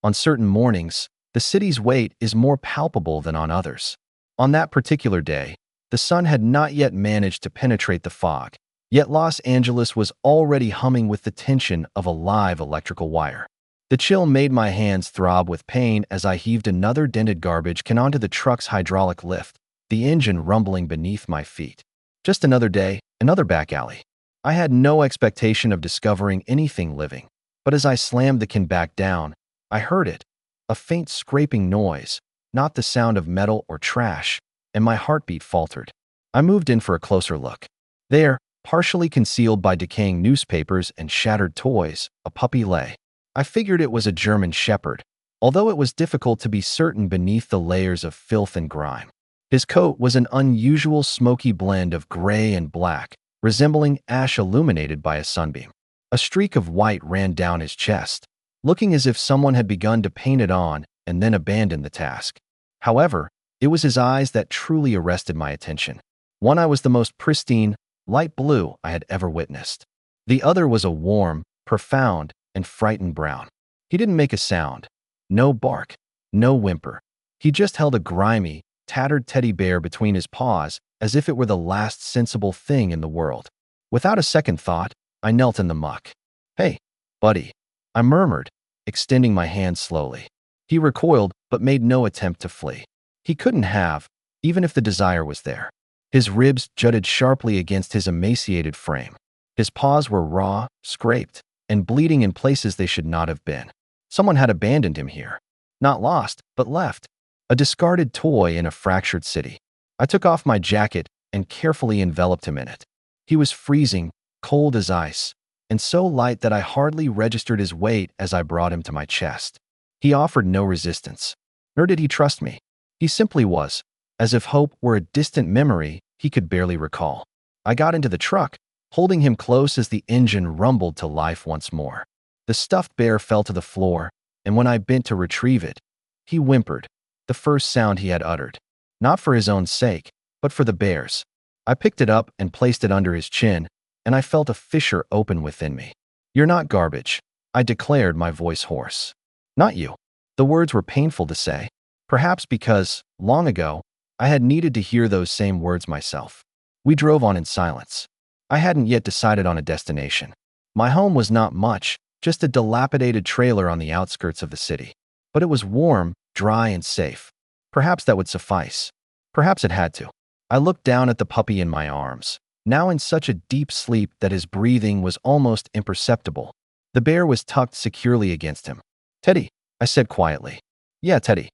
On certain mornings, the city's weight is more palpable than on others. On that particular day, the sun had not yet managed to penetrate the fog, yet Los Angeles was already humming with the tension of a live electrical wire. The chill made my hands throb with pain as I heaved another dented garbage can onto the truck's hydraulic lift, the engine rumbling beneath my feet. Just another day, another back alley. I had no expectation of discovering anything living, but as I slammed the can back down, I heard it, a faint scraping noise, not the sound of metal or trash, and my heartbeat faltered. I moved in for a closer look. There, partially concealed by decaying newspapers and shattered toys, a puppy lay. I figured it was a German shepherd, although it was difficult to be certain beneath the layers of filth and grime. His coat was an unusual smoky blend of gray and black, resembling ash illuminated by a sunbeam. A streak of white ran down his chest, looking as if someone had begun to paint it on and then abandoned the task. However, it was his eyes that truly arrested my attention. One eye was the most pristine, light blue I had ever witnessed. The other was a warm, profound, and frightened brown. He didn't make a sound. No bark, no whimper. He just held a grimy, tattered teddy bear between his paws as if it were the last sensible thing in the world. Without a second thought, I knelt in the muck. "Hey, buddy," I murmured, extending my hand slowly. He recoiled but made no attempt to flee. He couldn't have, even if the desire was there. His ribs jutted sharply against his emaciated frame. His paws were raw, scraped, and bleeding in places they should not have been. Someone had abandoned him here. Not lost, but left. A discarded toy in a fractured city. I took off my jacket and carefully enveloped him in it. He was freezing, cold as ice, and so light that I hardly registered his weight as I brought him to my chest. He offered no resistance, nor did he trust me. He simply was, as if hope were a distant memory he could barely recall. I got into the truck, holding him close as the engine rumbled to life once more. The stuffed bear fell to the floor, and when I bent to retrieve it, he whimpered, the first sound he had uttered. Not for his own sake, but for the bear's. I picked it up and placed it under his chin, and I felt a fissure open within me. "You're not garbage," I declared, my voice hoarse. "Not you." The words were painful to say, perhaps because, long ago, I had needed to hear those same words myself. We drove on in silence. I hadn't yet decided on a destination. My home was not much, just a dilapidated trailer on the outskirts of the city. But it was warm, dry, and safe. Perhaps that would suffice. Perhaps it had to. I looked down at the puppy in my arms, now in such a deep sleep that his breathing was almost imperceptible. The bear was tucked securely against him. "Teddy," I said quietly. "Yeah, Teddy."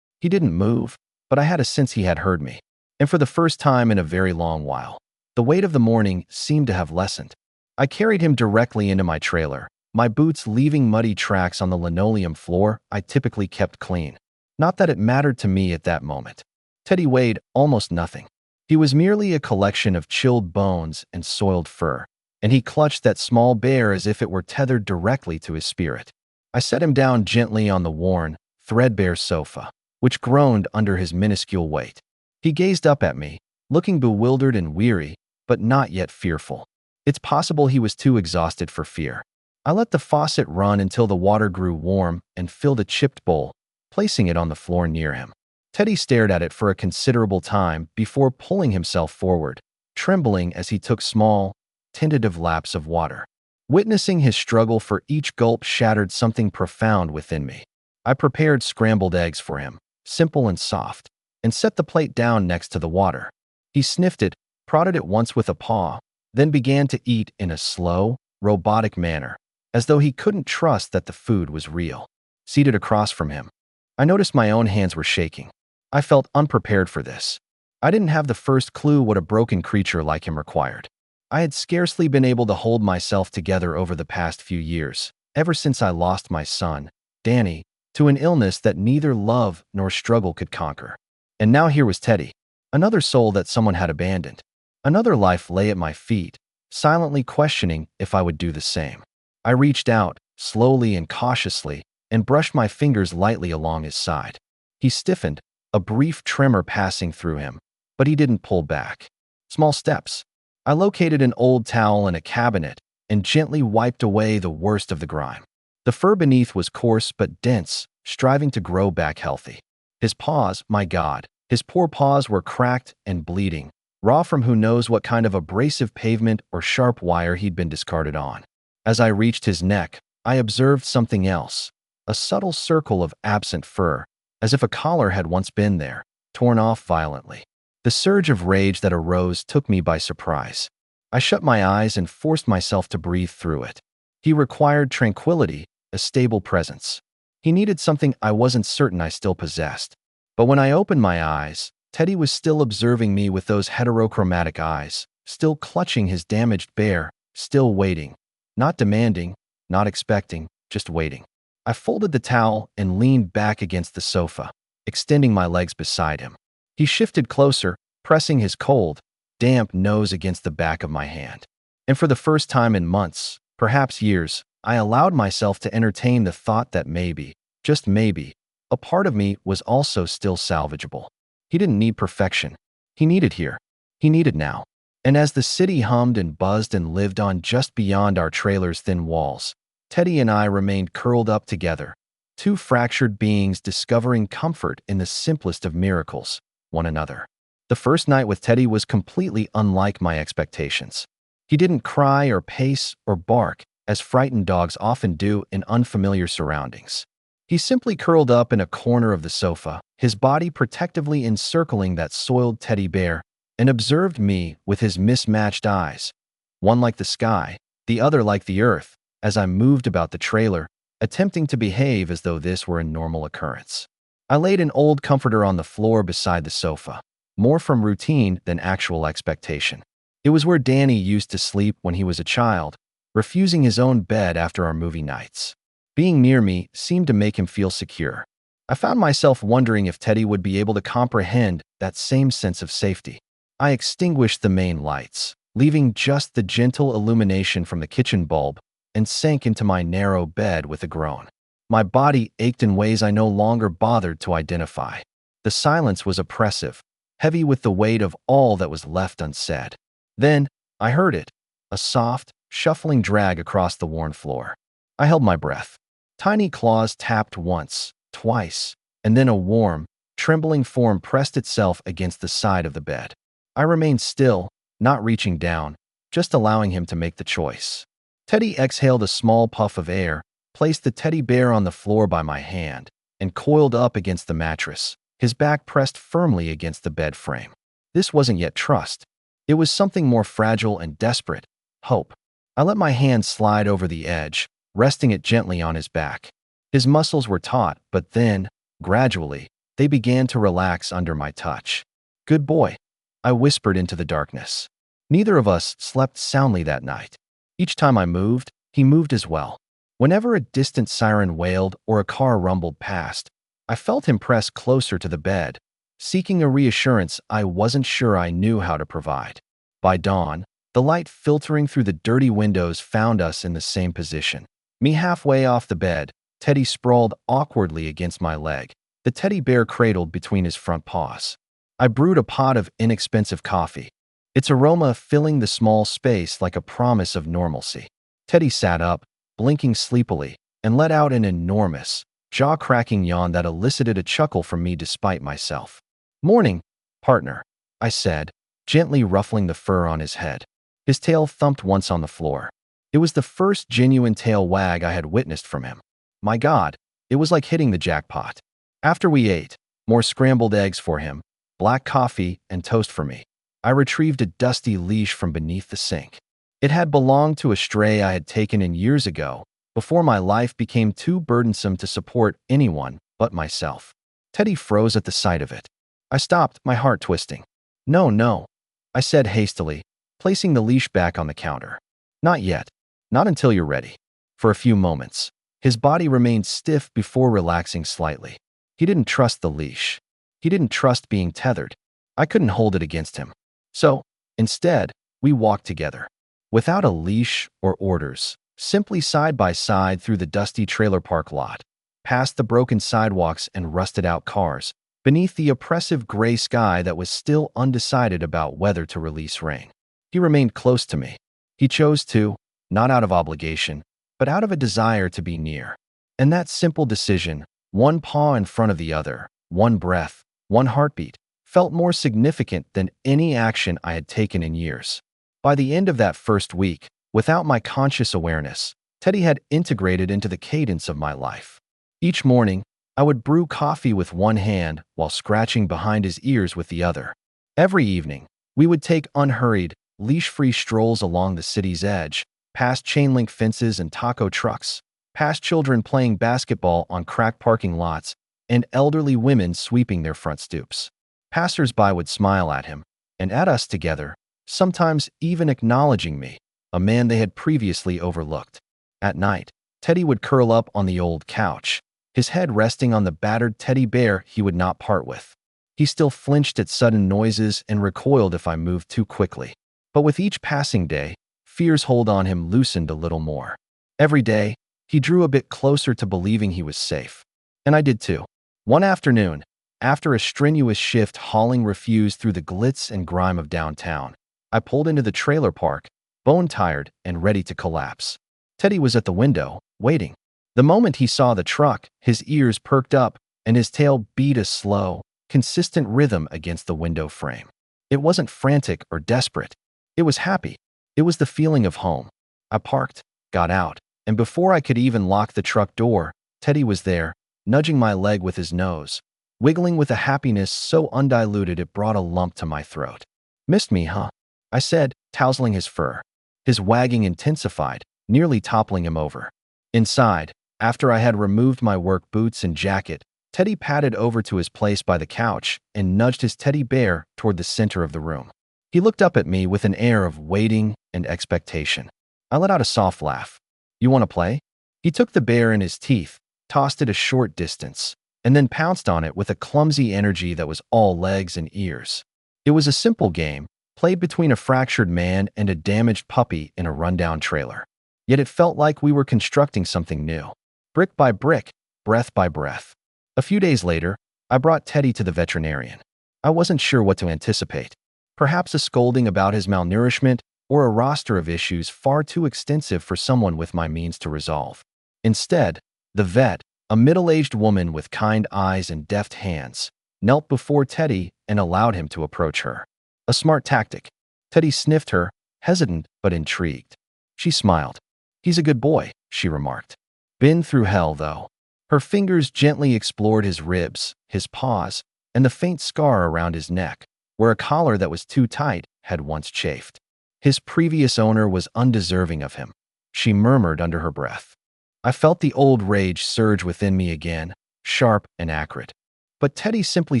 He didn't move, but I had a sense he had heard me. And for the first time in a very long while, the weight of the morning seemed to have lessened. I carried him directly into my trailer, my boots leaving muddy tracks on the linoleum floor I typically kept clean. Not that it mattered to me at that moment. Teddy weighed almost nothing. He was merely a collection of chilled bones and soiled fur, and he clutched that small bear as if it were tethered directly to his spirit. I set him down gently on the worn, threadbare sofa, which groaned under his minuscule weight. He gazed up at me, looking bewildered and weary, but not yet fearful. It's possible he was too exhausted for fear. I let the faucet run until the water grew warm and filled a chipped bowl, placing it on the floor near him. Teddy stared at it for a considerable time before pulling himself forward, trembling as he took small, tentative laps of water. Witnessing his struggle for each gulp shattered something profound within me. I prepared scrambled eggs for him, simple and soft, and set the plate down next to the water. He sniffed it, prodded it once with a paw, then began to eat in a slow, robotic manner, as though he couldn't trust that the food was real. Seated across from him, I noticed my own hands were shaking. I felt unprepared for this. I didn't have the first clue what a broken creature like him required. I had scarcely been able to hold myself together over the past few years, ever since I lost my son, Danny, to an illness that neither love nor struggle could conquer. And now here was Teddy, another soul that someone had abandoned. Another life lay at my feet, silently questioning if I would do the same. I reached out, slowly and cautiously, and brushed my fingers lightly along his side. He stiffened, a brief tremor passing through him, but he didn't pull back. Small steps. I located an old towel in a cabinet and gently wiped away the worst of the grime. The fur beneath was coarse but dense, striving to grow back healthy. His paws, my God, his poor paws were cracked and bleeding, raw from who knows what kind of abrasive pavement or sharp wire he'd been discarded on. As I reached his neck, I observed something else, a subtle circle of absent fur, as if a collar had once been there, torn off violently. The surge of rage that arose took me by surprise. I shut my eyes and forced myself to breathe through it. He required tranquility, a stable presence. He needed something I wasn't certain I still possessed. But when I opened my eyes, Teddy was still observing me with those heterochromatic eyes, still clutching his damaged bear, still waiting. Not demanding, not expecting, just waiting. I folded the towel and leaned back against the sofa, extending my legs beside him. He shifted closer, pressing his cold, damp nose against the back of my hand. And for the first time in months, perhaps years, I allowed myself to entertain the thought that maybe, just maybe, a part of me was also still salvageable. He didn't need perfection. He needed here. He needed now. And as the city hummed and buzzed and lived on just beyond our trailer's thin walls, Teddy and I remained curled up together, two fractured beings discovering comfort in the simplest of miracles, one another. The first night with Teddy was completely unlike my expectations. He didn't cry or pace or bark, as frightened dogs often do in unfamiliar surroundings. He simply curled up in a corner of the sofa, his body protectively encircling that soiled teddy bear, and observed me with his mismatched eyes, one like the sky, the other like the earth, as I moved about the trailer, attempting to behave as though this were a normal occurrence. I laid an old comforter on the floor beside the sofa, more from routine than actual expectation. It was where Danny used to sleep when he was a child, refusing his own bed after our movie nights. Being near me seemed to make him feel secure. I found myself wondering if Teddy would be able to comprehend that same sense of safety. I extinguished the main lights, leaving just the gentle illumination from the kitchen bulb, and sank into my narrow bed with a groan. My body ached in ways I no longer bothered to identify. The silence was oppressive, heavy with the weight of all that was left unsaid. Then, I heard it, a soft, shuffling drag across the worn floor. I held my breath. Tiny claws tapped once, twice, and then a warm, trembling form pressed itself against the side of the bed. I remained still, not reaching down, just allowing him to make the choice. Teddy exhaled a small puff of air, placed the teddy bear on the floor by my hand, and coiled up against the mattress, his back pressed firmly against the bed frame. This wasn't yet trust. It was something more fragile and desperate, hope. I let my hand slide over the edge, resting it gently on his back. His muscles were taut, but then, gradually, they began to relax under my touch. "Good boy," I whispered into the darkness. Neither of us slept soundly that night. Each time I moved, he moved as well. Whenever a distant siren wailed or a car rumbled past, I felt him press closer to the bed, seeking a reassurance I wasn't sure I knew how to provide. By dawn, the light filtering through the dirty windows found us in the same position. Me halfway off the bed, Teddy sprawled awkwardly against my leg, the teddy bear cradled between his front paws. I brewed a pot of inexpensive coffee, its aroma filling the small space like a promise of normalcy. Teddy sat up, blinking sleepily, and let out an enormous, jaw-cracking yawn that elicited a chuckle from me despite myself. "Morning, partner," I said, gently ruffling the fur on his head. His tail thumped once on the floor. It was the first genuine tail wag I had witnessed from him. My God, it was like hitting the jackpot. After we ate, more scrambled eggs for him, black coffee, and toast for me, I retrieved a dusty leash from beneath the sink. It had belonged to a stray I had taken in years ago, before my life became too burdensome to support anyone but myself. Teddy froze at the sight of it. I stopped, my heart twisting. "No, no," I said hastily, placing the leash back on the counter. "Not yet. Not until you're ready." For a few moments, his body remained stiff before relaxing slightly. He didn't trust the leash. He didn't trust being tethered. I couldn't hold it against him. So, instead, we walked together. Without a leash or orders, simply side by side through the dusty trailer park lot, past the broken sidewalks and rusted-out cars, beneath the oppressive gray sky that was still undecided about whether to release rain. He remained close to me. He chose to, not out of obligation, but out of a desire to be near. And that simple decision, One paw in front of the other, one breath, one heartbeat, felt more significant than any action I had taken in years. By the end of that first week, without my conscious awareness, Teddy had integrated into the cadence of my life. Each morning, I would brew coffee with one hand while scratching behind his ears with the other. Every evening, we would take unhurried, leash-free strolls along the city's edge, past chain-link fences and taco trucks, past children playing basketball on cracked parking lots, and elderly women sweeping their front stoops. Passers-by would smile at him, and at us together, sometimes even acknowledging me, a man they had previously overlooked. At night, Teddy would curl up on the old couch, his head resting on the battered teddy bear he would not part with. He still flinched at sudden noises and recoiled if I moved too quickly. But with each passing day, fear's hold on him loosened a little more. Every day, he drew a bit closer to believing he was safe. And I did too. One afternoon, after a strenuous shift hauling refuse through the glitz and grime of downtown, I pulled into the trailer park, bone-tired and ready to collapse. Teddy was at the window, waiting. The moment he saw the truck, his ears perked up and his tail beat a slow, consistent rhythm against the window frame. It wasn't frantic or desperate. It was happy. It was the feeling of home. I parked, got out, and before I could even lock the truck door, Teddy was there, nudging my leg with his nose, wiggling with a happiness so undiluted it brought a lump to my throat. "Missed me, huh?" I said, tousling his fur. His wagging intensified, nearly toppling him over. Inside, after I had removed my work boots and jacket, Teddy padded over to his place by the couch and nudged his teddy bear toward the center of the room. He looked up at me with an air of waiting and expectation. I let out a soft laugh. "You want to play?" He took the bear in his teeth, tossed it a short distance, and then pounced on it with a clumsy energy that was all legs and ears. It was a simple game, played between a fractured man and a damaged puppy in a rundown trailer. Yet it felt like we were constructing something new, brick by brick, breath by breath. A few days later, I brought Teddy to the veterinarian. I wasn't sure what to anticipate. Perhaps a scolding about his malnourishment or a roster of issues far too extensive for someone with my means to resolve. Instead, the vet, a middle-aged woman with kind eyes and deft hands, knelt before Teddy and allowed him to approach her. A smart tactic. Teddy sniffed her, hesitant but intrigued. She smiled. "He's a good boy," she remarked. "Been through hell, though." Her fingers gently explored his ribs, his paws, and the faint scar around his neck, where a collar that was too tight had once chafed. His previous owner was undeserving of him, she murmured under her breath. I felt the old rage surge within me again, sharp and acrid. But Teddy simply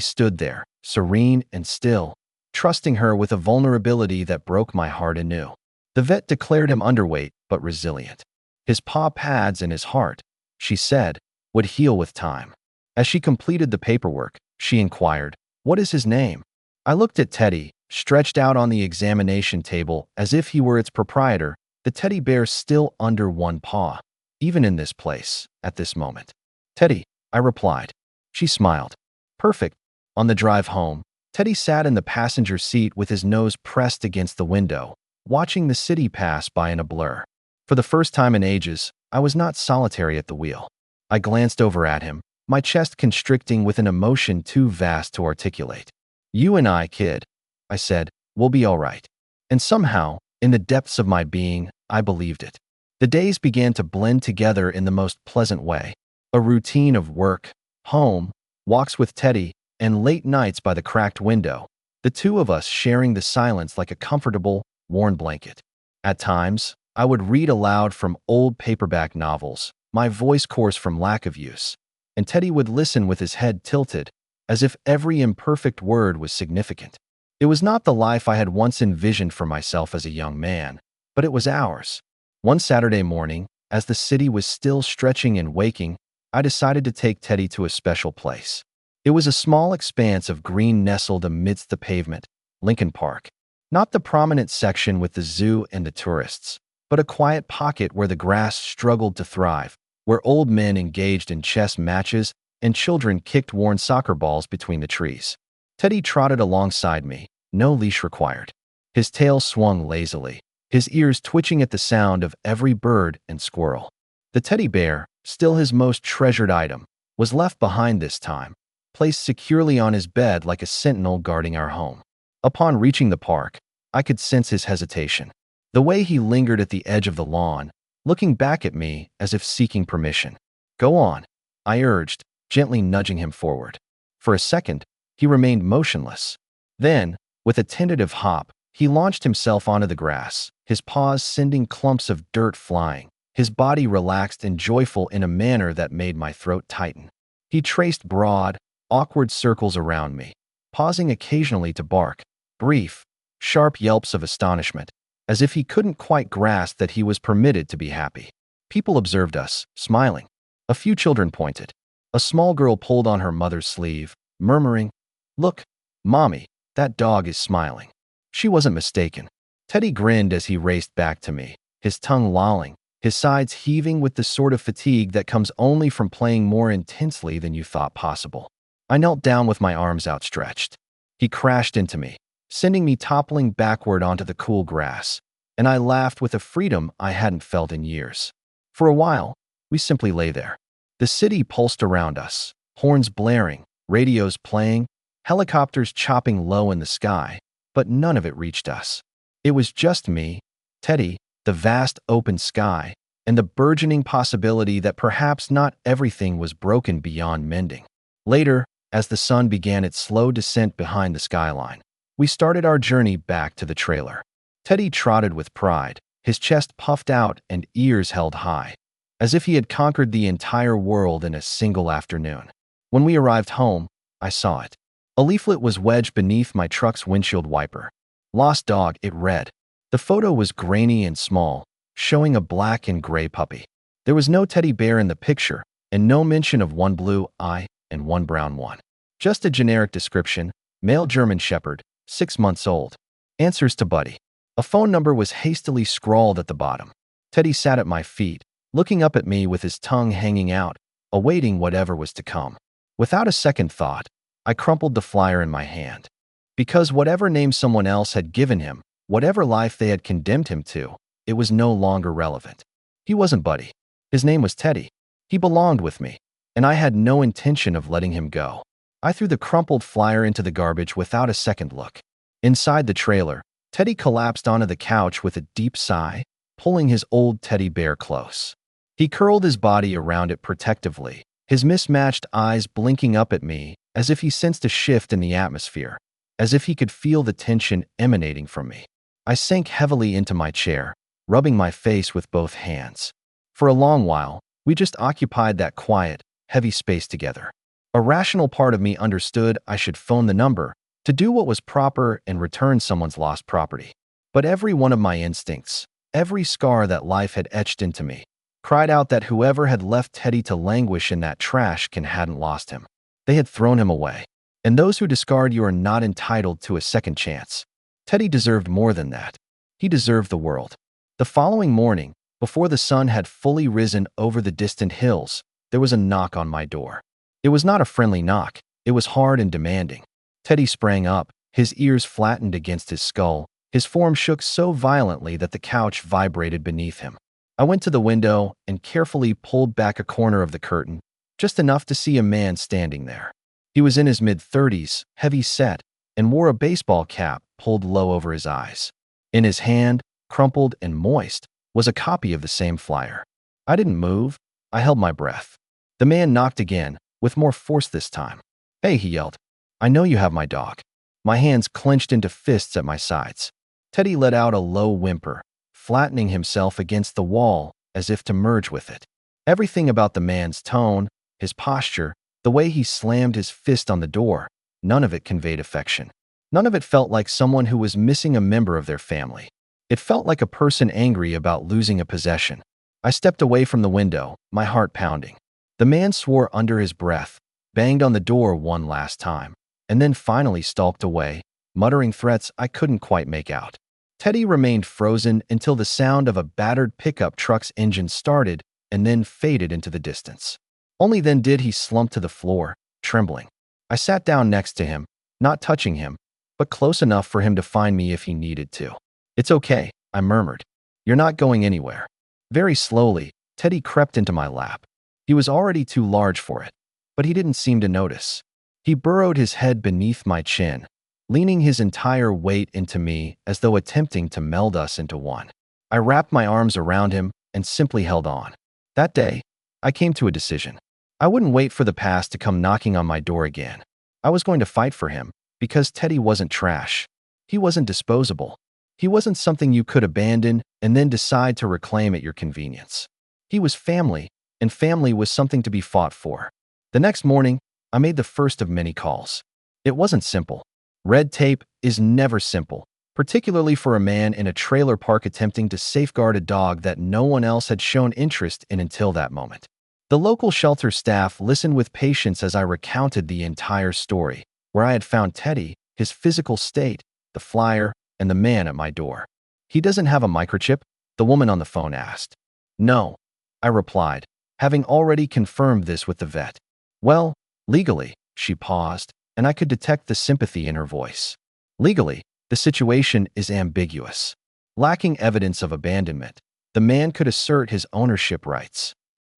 stood there, serene and still, trusting her with a vulnerability that broke my heart anew. The vet declared him underweight but resilient. His paw pads and his heart, she said, would heal with time. As she completed the paperwork, she inquired, "What is his name?" I looked at Teddy, stretched out on the examination table as if he were its proprietor, the teddy bear still under one paw, even in this place, at this moment. "Teddy," I replied. She smiled. "Perfect." On the drive home, Teddy sat in the passenger seat with his nose pressed against the window, watching the city pass by in a blur. For the first time in ages, I was not solitary at the wheel. I glanced over at him, my chest constricting with an emotion too vast to articulate. "You and I, kid," I said, "we'll be all right." And somehow, in the depths of my being, I believed it. The days began to blend together in the most pleasant way. A routine of work, home, walks with Teddy, and late nights by the cracked window, the two of us sharing the silence like a comfortable, worn blanket. At times, I would read aloud from old paperback novels, my voice coarse from lack of use, and Teddy would listen with his head tilted, as if every imperfect word was significant. It was not the life I had once envisioned for myself as a young man, but it was ours. One Saturday morning, as the city was still stretching and waking, I decided to take Teddy to a special place. It was a small expanse of green nestled amidst the pavement, Lincoln Park. Not the prominent section with the zoo and the tourists, but a quiet pocket where the grass struggled to thrive, where old men engaged in chess matches and children kicked worn soccer balls between the trees. Teddy trotted alongside me, no leash required. His tail swung lazily, his ears twitching at the sound of every bird and squirrel. The teddy bear, still his most treasured item, was left behind this time, placed securely on his bed like a sentinel guarding our home. Upon reaching the park, I could sense his hesitation. The way he lingered at the edge of the lawn, looking back at me as if seeking permission. "Go on," I urged, gently nudging him forward. For a second, he remained motionless. Then, with a tentative hop, he launched himself onto the grass, his paws sending clumps of dirt flying, his body relaxed and joyful in a manner that made my throat tighten. He traced broad, awkward circles around me, pausing occasionally to bark, brief, sharp yelps of astonishment, as if he couldn't quite grasp that he was permitted to be happy. People observed us, smiling. A few children pointed. A small girl pulled on her mother's sleeve, murmuring, "Look, Mommy, that dog is smiling." She wasn't mistaken. Teddy grinned as he raced back to me, his tongue lolling, his sides heaving with the sort of fatigue that comes only from playing more intensely than you thought possible. I knelt down with my arms outstretched. He crashed into me, sending me toppling backward onto the cool grass, and I laughed with a freedom I hadn't felt in years. For a while, we simply lay there. The city pulsed around us, horns blaring, radios playing, helicopters chopping low in the sky, but none of it reached us. It was just me, Teddy, the vast open sky, and the burgeoning possibility that perhaps not everything was broken beyond mending. Later, as the sun began its slow descent behind the skyline, we started our journey back to the trailer. Teddy trotted with pride, his chest puffed out and ears held high, as if he had conquered the entire world in a single afternoon. When we arrived home, I saw it. A leaflet was wedged beneath my truck's windshield wiper. "Lost dog," it read. The photo was grainy and small, showing a black and gray puppy. There was no teddy bear in the picture, and no mention of one blue eye and one brown one. Just a generic description: male German Shepherd, 6 months old. Answers to Buddy. A phone number was hastily scrawled at the bottom. Teddy sat at my feet, looking up at me with his tongue hanging out, awaiting whatever was to come. Without a second thought, I crumpled the flyer in my hand. Because whatever name someone else had given him, whatever life they had condemned him to, it was no longer relevant. He wasn't Buddy. His name was Teddy. He belonged with me, and I had no intention of letting him go. I threw the crumpled flyer into the garbage without a second look. Inside the trailer, Teddy collapsed onto the couch with a deep sigh, pulling his old teddy bear close. He curled his body around it protectively, his mismatched eyes blinking up at me as if he sensed a shift in the atmosphere, as if he could feel the tension emanating from me. I sank heavily into my chair, rubbing my face with both hands. For a long while, we just occupied that quiet, heavy space together. A rational part of me understood I should phone the number to do what was proper and return someone's lost property. But every one of my instincts, every scar that life had etched into me, cried out that whoever had left Teddy to languish in that trash can hadn't lost him. They had thrown him away. And those who discard you are not entitled to a second chance. Teddy deserved more than that. He deserved the world. The following morning, before the sun had fully risen over the distant hills, there was a knock on my door. It was not a friendly knock. It was hard and demanding. Teddy sprang up, his ears flattened against his skull. His form shook so violently that the couch vibrated beneath him. I went to the window and carefully pulled back a corner of the curtain, just enough to see a man standing there. He was in his mid-30s, heavy-set, and wore a baseball cap pulled low over his eyes. In his hand, crumpled and moist, was a copy of the same flyer. I didn't move. I held my breath. The man knocked again, with more force this time. "Hey," he yelled. "I know you have my dog." My hands clenched into fists at my sides. Teddy let out a low whimper, flattening himself against the wall as if to merge with it. Everything about the man's tone, his posture, the way he slammed his fist on the door, none of it conveyed affection. None of it felt like someone who was missing a member of their family. It felt like a person angry about losing a possession. I stepped away from the window, my heart pounding. The man swore under his breath, banged on the door one last time, and then finally stalked away, muttering threats I couldn't quite make out. Teddy remained frozen until the sound of a battered pickup truck's engine started and then faded into the distance. Only then did he slump to the floor, trembling. I sat down next to him, not touching him, but close enough for him to find me if he needed to. "It's okay," I murmured. "You're not going anywhere." Very slowly, Teddy crept into my lap. He was already too large for it. but he didn't seem to notice. He burrowed his head beneath my chin, leaning his entire weight into me as though attempting to meld us into one. I wrapped my arms around him and simply held on. That day, I came to a decision. I wouldn't wait for the past to come knocking on my door again. I was going to fight for him, because Teddy wasn't trash. He wasn't disposable. He wasn't something you could abandon and then decide to reclaim at your convenience. He was family, and family was something to be fought for. The next morning, I made the first of many calls. It wasn't simple. Red tape is never simple, particularly for a man in a trailer park attempting to safeguard a dog that no one else had shown interest in until that moment. The local shelter staff listened with patience as I recounted the entire story, where I had found Teddy, his physical state, the flyer, and the man at my door. "He doesn't have a microchip?" the woman on the phone asked. "No," I replied, having already confirmed this with the vet. "Well, legally," she paused, and I could detect the sympathy in her voice. "Legally, the situation is ambiguous. Lacking evidence of abandonment, the man could assert his ownership rights."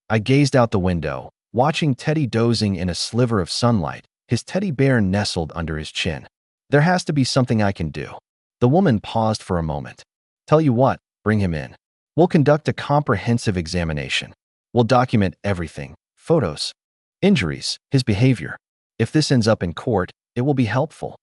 I gazed out the window, watching Teddy dozing in a sliver of sunlight, his teddy bear nestled under his chin. "There has to be something I can do." The woman paused for a moment. "Tell you what, bring him in. We'll conduct a comprehensive examination. We'll document everything, photos, injuries, his behavior. If this ends up in court, it will be helpful."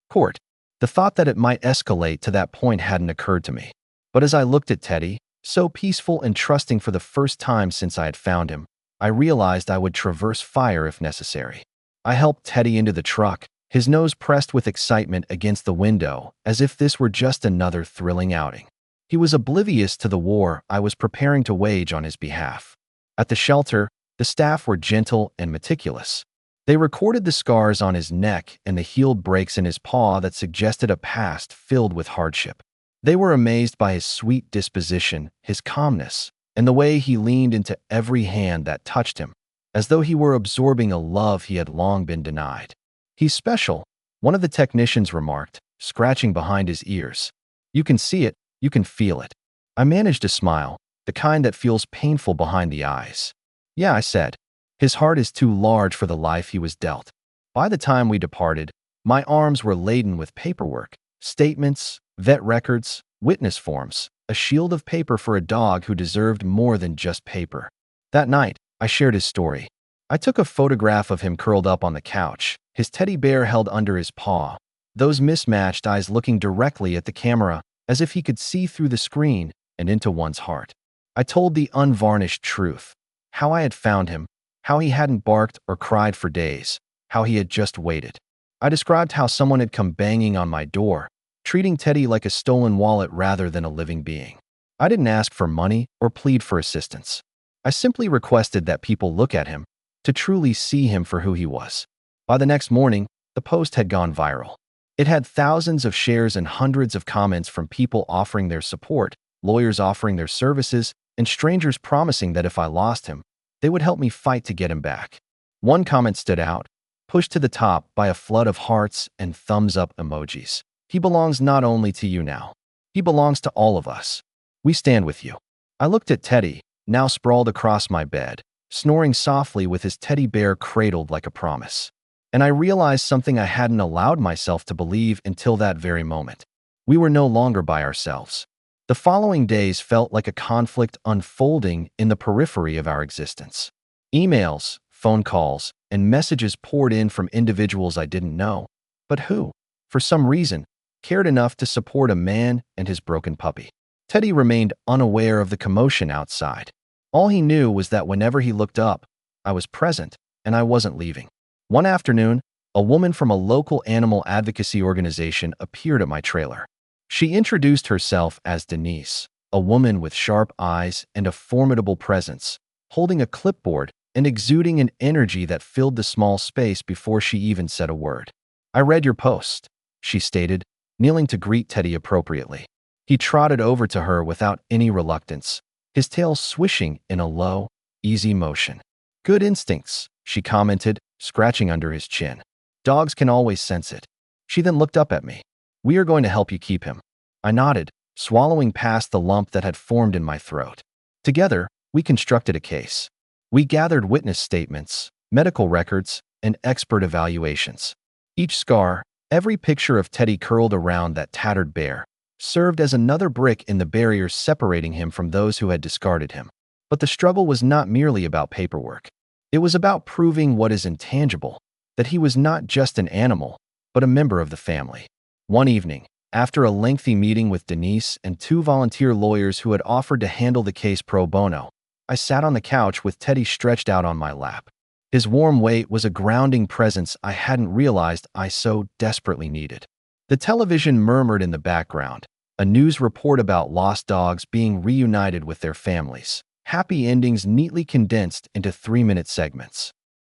Court. The thought that it might escalate to that point hadn't occurred to me. But as I looked at Teddy, so peaceful and trusting for the first time since I had found him, I realized I would traverse fire if necessary. I helped Teddy into the truck, his nose pressed with excitement against the window, as if this were just another thrilling outing. He was oblivious to the war I was preparing to wage on his behalf. At the shelter, the staff were gentle and meticulous. They recorded the scars on his neck and the healed breaks in his paw that suggested a past filled with hardship. They were amazed by his sweet disposition, his calmness, and the way he leaned into every hand that touched him, as though he were absorbing a love he had long been denied. "He's special," one of the technicians remarked, scratching behind his ears. "You can see it, you can feel it." I managed a smile, the kind that feels painful behind the eyes. "Yeah," I said. "His heart is too large for the life he was dealt." By the time we departed, my arms were laden with paperwork, statements, vet records, witness forms, a shield of paper for a dog who deserved more than just paper. That night, I shared his story. I took a photograph of him curled up on the couch, his teddy bear held under his paw, those mismatched eyes looking directly at the camera as if he could see through the screen and into one's heart. I told the unvarnished truth, how I had found him, how he hadn't barked or cried for days, how he had just waited. I described how someone had come banging on my door, treating Teddy like a stolen wallet rather than a living being. I didn't ask for money or plead for assistance. I simply requested that people look at him, to truly see him for who he was. By the next morning, the post had gone viral. It had thousands of shares and hundreds of comments from people offering their support, lawyers offering their services, and strangers promising that if I lost him, they would help me fight to get him back. One comment stood out, pushed to the top by a flood of hearts and thumbs-up emojis. "He belongs not only to you now. He belongs to all of us. We stand with you." I looked at Teddy, now sprawled across my bed, snoring softly with his teddy bear cradled like a promise. And I realized something I hadn't allowed myself to believe until that very moment. We were no longer by ourselves. The following days felt like a conflict unfolding in the periphery of our existence. Emails, phone calls, and messages poured in from individuals I didn't know, but who, for some reason, cared enough to support a man and his broken puppy. Teddy remained unaware of the commotion outside. All he knew was that whenever he looked up, I was present and I wasn't leaving. One afternoon, a woman from a local animal advocacy organization appeared at my trailer. She introduced herself as Denise, a woman with sharp eyes and a formidable presence, holding a clipboard and exuding an energy that filled the small space before she even said a word. "I read your post," she stated, kneeling to greet Teddy appropriately. He trotted over to her without any reluctance, his tail swishing in a low, easy motion. "Good instincts," she commented, scratching under his chin. "Dogs can always sense it." She then looked up at me. "We are going to help you keep him." I nodded, swallowing past the lump that had formed in my throat. Together, we constructed a case. We gathered witness statements, medical records, and expert evaluations. Each scar, every picture of Teddy curled around that tattered bear, served as another brick in the barrier separating him from those who had discarded him. But the struggle was not merely about paperwork. It was about proving what is intangible, that he was not just an animal, but a member of the family. One evening, after a lengthy meeting with Denise and two volunteer lawyers who had offered to handle the case pro bono, I sat on the couch with Teddy stretched out on my lap. His warm weight was a grounding presence I hadn't realized I so desperately needed. The television murmured in the background, a news report about lost dogs being reunited with their families, happy endings neatly condensed into 3-minute segments.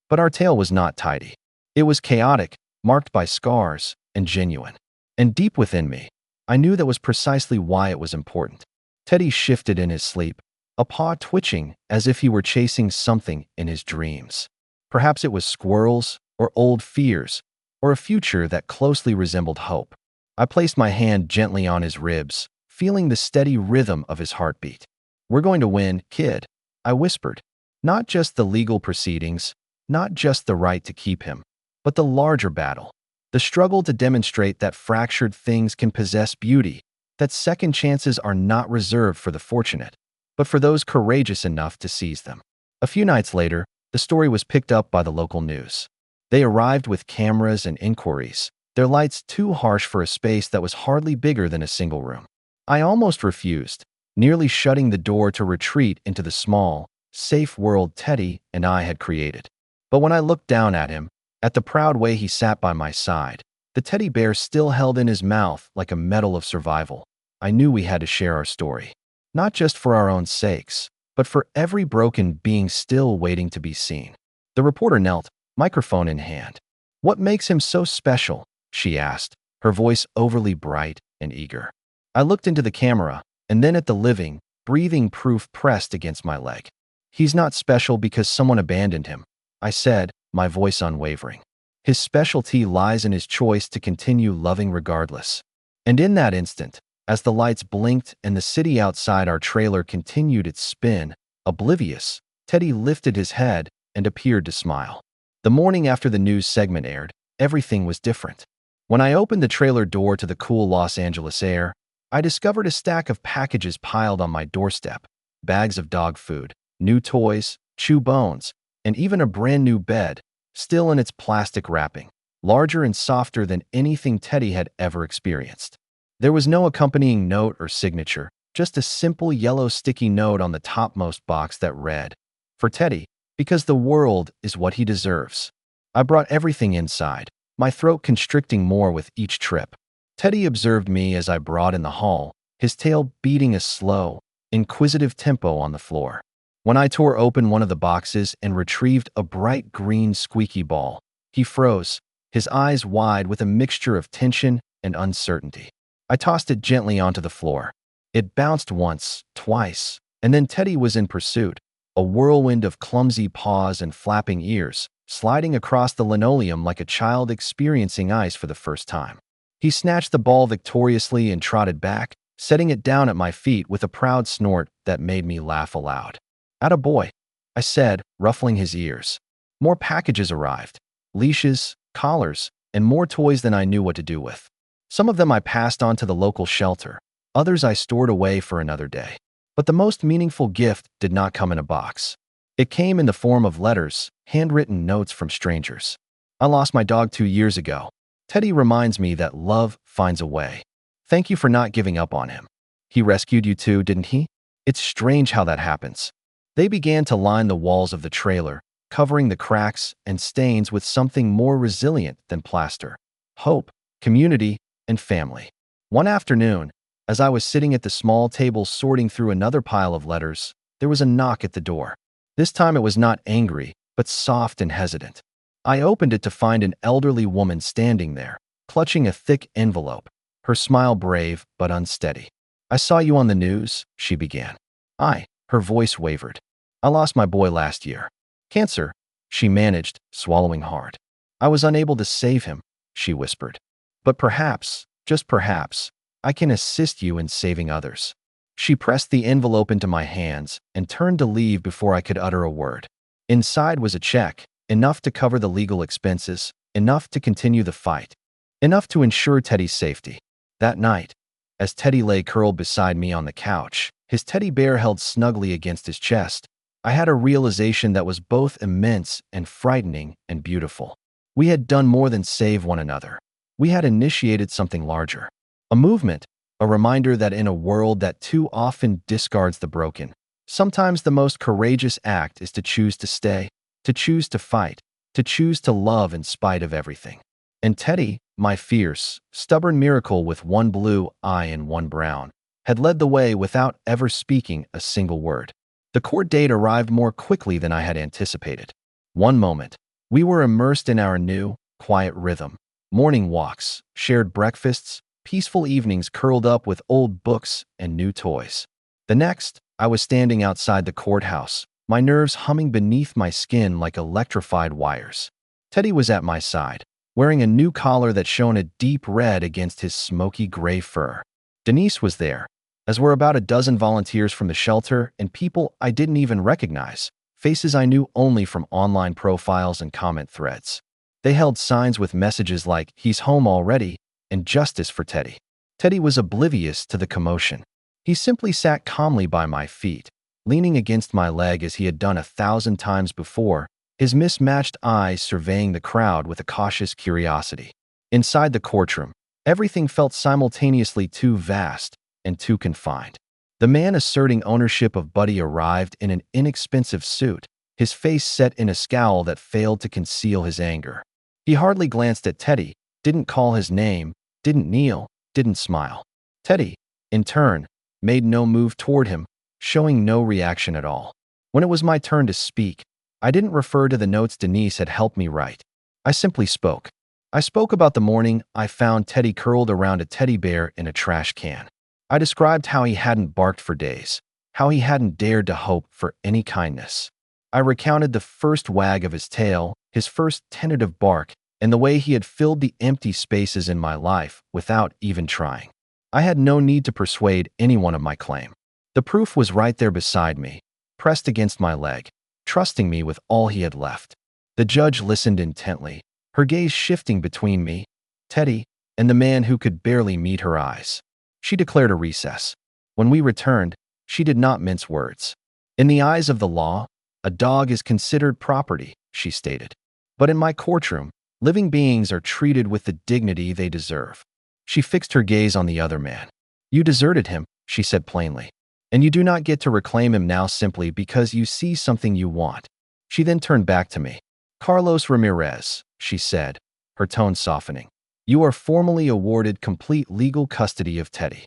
But our tale was not tidy. It was chaotic, marked by scars, and genuine. And deep within me, I knew that was precisely why it was important. Teddy shifted in his sleep, a paw twitching as if he were chasing something in his dreams. Perhaps it was squirrels, or old fears, or a future that closely resembled hope. I placed my hand gently on his ribs, feeling the steady rhythm of his heartbeat. "We're going to win, kid," I whispered. Not just the legal proceedings, not just the right to keep him, but the larger battle. The struggle to demonstrate that fractured things can possess beauty, that second chances are not reserved for the fortunate, but for those courageous enough to seize them. A few nights later, the story was picked up by the local news. They arrived with cameras and inquiries, their lights too harsh for a space that was hardly bigger than a single room. I almost refused, nearly shutting the door to retreat into the small, safe world Teddy and I had created. But when I looked down at him, at the proud way he sat by my side, the teddy bear still held in his mouth like a medal of survival, I knew we had to share our story. Not just for our own sakes, but for every broken being still waiting to be seen. The reporter knelt, microphone in hand. "What makes him so special?" she asked, her voice overly bright and eager. I looked into the camera, and then at the living, breathing proof pressed against my leg. "He's not special because someone abandoned him," I said, my voice unwavering. "His specialty lies in his choice to continue loving regardless." And in that instant, as the lights blinked and the city outside our trailer continued its spin, oblivious, Teddy lifted his head and appeared to smile. The morning after the news segment aired, everything was different. When I opened the trailer door to the cool Los Angeles air, I discovered a stack of packages piled on my doorstep, bags of dog food, new toys, chew bones, and even a brand new bed, still in its plastic wrapping, larger and softer than anything Teddy had ever experienced. There was no accompanying note or signature, just a simple yellow sticky note on the topmost box that read, "For Teddy, because the world is what he deserves." I brought everything inside, my throat constricting more with each trip. Teddy observed me as I brought in the haul, his tail beating a slow, inquisitive tempo on the floor. When I tore open one of the boxes and retrieved a bright green squeaky ball, he froze, his eyes wide with a mixture of tension and uncertainty. I tossed it gently onto the floor. It bounced once, twice, and then Teddy was in pursuit, a whirlwind of clumsy paws and flapping ears, sliding across the linoleum like a child experiencing ice for the first time. He snatched the ball victoriously and trotted back, setting it down at my feet with a proud snort that made me laugh aloud. "Atta boy," I said, ruffling his ears. More packages arrived, leashes, collars, and more toys than I knew what to do with. Some of them I passed on to the local shelter, others I stored away for another day. But the most meaningful gift did not come in a box. It came in the form of letters, handwritten notes from strangers. "I lost my dog 2 years ago. Teddy reminds me that love finds a way. Thank you for not giving up on him. He rescued you too, didn't he? It's strange how that happens." They began to line the walls of the trailer, covering the cracks and stains with something more resilient than plaster: hope, community, and family. One afternoon, as I was sitting at the small table sorting through another pile of letters, there was a knock at the door. This time it was not angry, but soft and hesitant. I opened it to find an elderly woman standing there, clutching a thick envelope, her smile brave but unsteady. "I saw you on the news," she began. Her voice wavered. "I lost my boy last year. Cancer," she managed, swallowing hard. "I was unable to save him," she whispered. "But perhaps, just perhaps, I can assist you in saving others." She pressed the envelope into my hands and turned to leave before I could utter a word. Inside was a check, enough to cover the legal expenses, enough to continue the fight, enough to ensure Teddy's safety. That night, as Teddy lay curled beside me on the couch, his teddy bear held snugly against his chest, I had a realization that was both immense and frightening and beautiful. We had done more than save one another. We had initiated something larger. A movement, a reminder that in a world that too often discards the broken, sometimes the most courageous act is to choose to stay, to choose to fight, to choose to love in spite of everything. And Teddy, my fierce, stubborn miracle with one blue eye and one brown, had led the way without ever speaking a single word. The court date arrived more quickly than I had anticipated. One moment, we were immersed in our new, quiet rhythm. Morning walks, shared breakfasts, peaceful evenings curled up with old books and new toys. The next, I was standing outside the courthouse, my nerves humming beneath my skin like electrified wires. Teddy was at my side, wearing a new collar that shone a deep red against his smoky gray fur. Denise was there, as were about a dozen volunteers from the shelter and people I didn't even recognize, faces I knew only from online profiles and comment threads. They held signs with messages like, "He's home already," and "Justice for Teddy." Teddy was oblivious to the commotion. He simply sat calmly by my feet, leaning against my leg as he had done 1,000 times before, his mismatched eyes surveying the crowd with a cautious curiosity. Inside the courtroom, everything felt simultaneously too vast and too confined. The man asserting ownership of Buddy arrived in an inexpensive suit, his face set in a scowl that failed to conceal his anger. He hardly glanced at Teddy, didn't call his name, didn't kneel, didn't smile. Teddy, in turn, made no move toward him, showing no reaction at all. When it was my turn to speak, I didn't refer to the notes Denise had helped me write. I simply spoke. I spoke about the morning I found Teddy curled around a teddy bear in a trash can. I described how he hadn't barked for days, how he hadn't dared to hope for any kindness. I recounted the first wag of his tail, his first tentative bark, and the way he had filled the empty spaces in my life without even trying. I had no need to persuade anyone of my claim. The proof was right there beside me, pressed against my leg, trusting me with all he had left. The judge listened intently, her gaze shifting between me, Teddy, and the man who could barely meet her eyes. She declared a recess. When we returned, she did not mince words. "In the eyes of the law, a dog is considered property," she stated. "But in my courtroom, living beings are treated with the dignity they deserve." She fixed her gaze on the other man. "You deserted him," she said plainly, "and you do not get to reclaim him now simply because you see something you want." She then turned back to me. "Carlos Ramirez," she said, her tone softening, "you are formally awarded complete legal custody of Teddy."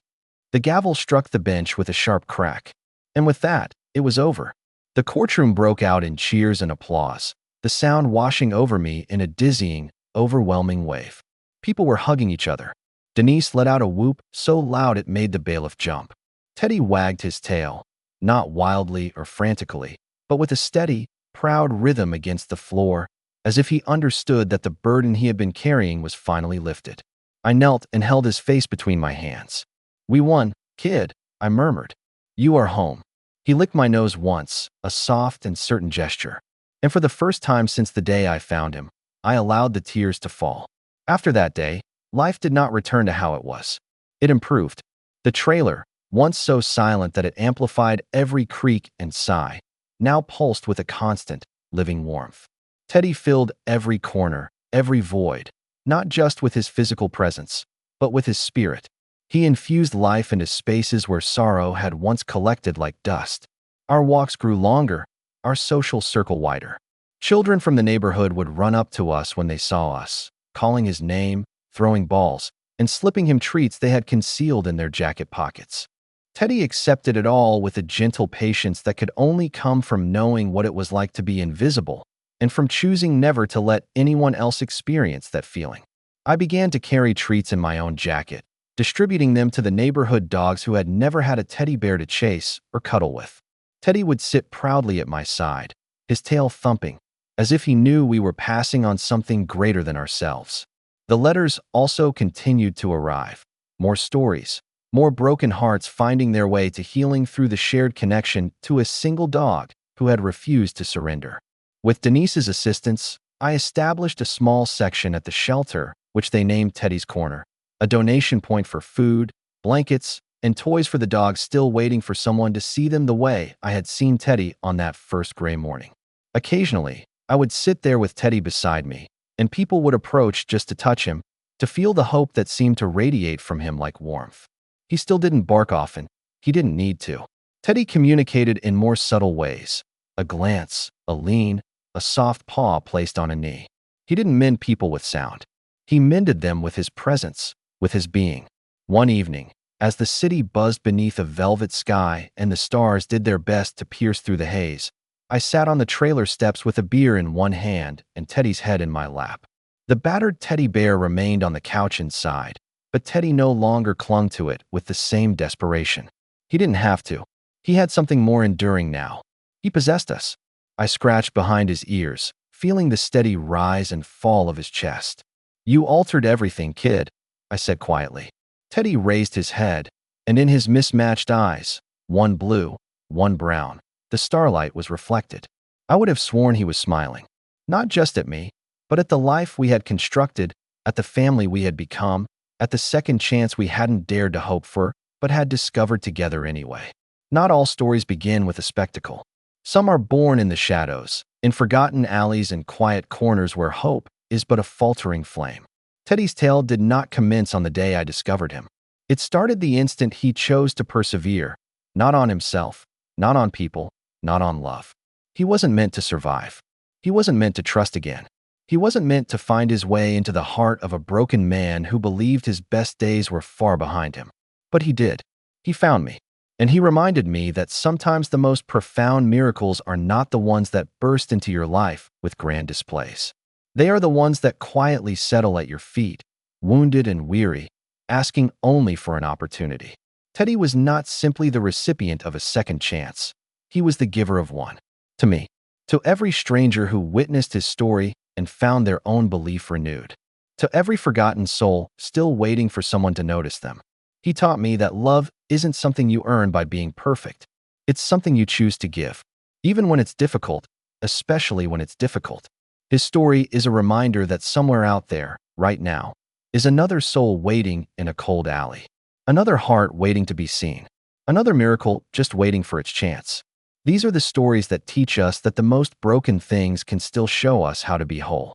The gavel struck the bench with a sharp crack. And with that, it was over. The courtroom broke out in cheers and applause, the sound washing over me in a dizzying, overwhelming wave. People were hugging each other. Denise let out a whoop so loud it made the bailiff jump. Teddy wagged his tail, not wildly or frantically, but with a steady, proud rhythm against the floor, as if he understood that the burden he had been carrying was finally lifted. I knelt and held his face between my hands. "We won, kid," I murmured. "You are home." He licked my nose once, a soft and certain gesture. And for the first time since the day I found him, I allowed the tears to fall. After that day, life did not return to how it was. It improved. The trailer, once so silent that it amplified every creak and sigh, now pulsed with a constant, living warmth. Teddy filled every corner, every void, not just with his physical presence, but with his spirit. He infused life into spaces where sorrow had once collected like dust. Our walks grew longer, our social circle wider. Children from the neighborhood would run up to us when they saw us, calling his name, throwing balls, and slipping him treats they had concealed in their jacket pockets. Teddy accepted it all with a gentle patience that could only come from knowing what it was like to be invisible, and from choosing never to let anyone else experience that feeling. I began to carry treats in my own jacket, distributing them to the neighborhood dogs who had never had a teddy bear to chase or cuddle with. Teddy would sit proudly at my side, his tail thumping, as if he knew we were passing on something greater than ourselves. The letters also continued to arrive. More stories, more broken hearts finding their way to healing through the shared connection to a single dog who had refused to surrender. With Denise's assistance, I established a small section at the shelter, which they named Teddy's Corner, a donation point for food, blankets, and toys for the dogs still waiting for someone to see them the way I had seen Teddy on that first gray morning. Occasionally, I would sit there with Teddy beside me, and people would approach just to touch him, to feel the hope that seemed to radiate from him like warmth. He still didn't bark often. He didn't need to. Teddy communicated in more subtle ways. A glance, a lean, a soft paw placed on a knee. He didn't mend people with sound. He mended them with his presence, with his being. One evening, as the city buzzed beneath a velvet sky and the stars did their best to pierce through the haze, I sat on the trailer steps with a beer in one hand and Teddy's head in my lap. The battered teddy bear remained on the couch inside, but Teddy no longer clung to it with the same desperation. He didn't have to. He had something more enduring now. He possessed us. I scratched behind his ears, feeling the steady rise and fall of his chest. "You altered everything, kid," I said quietly. Teddy raised his head, and in his mismatched eyes, one blue, one brown, the starlight was reflected. I would have sworn he was smiling, not just at me, but at the life we had constructed, at the family we had become, at the second chance we hadn't dared to hope for, but had discovered together anyway. Not all stories begin with a spectacle. Some are born in the shadows, in forgotten alleys and quiet corners where hope is but a faltering flame. Teddy's tale did not commence on the day I discovered him. It started the instant he chose to persevere, not on himself, not on people, not on love. He wasn't meant to survive. He wasn't meant to trust again. He wasn't meant to find his way into the heart of a broken man who believed his best days were far behind him. But he did. He found me. And he reminded me that sometimes the most profound miracles are not the ones that burst into your life with grand displays. They are the ones that quietly settle at your feet, wounded and weary, asking only for an opportunity. Teddy was not simply the recipient of a second chance. He was the giver of one. To me. To every stranger who witnessed his story and found their own belief renewed. To every forgotten soul still waiting for someone to notice them. He taught me that love isn't something you earn by being perfect. It's something you choose to give, even when it's difficult, especially when it's difficult. His story is a reminder that somewhere out there, right now, is another soul waiting in a cold alley. Another heart waiting to be seen. Another miracle just waiting for its chance. These are the stories that teach us that the most broken things can still show us how to be whole.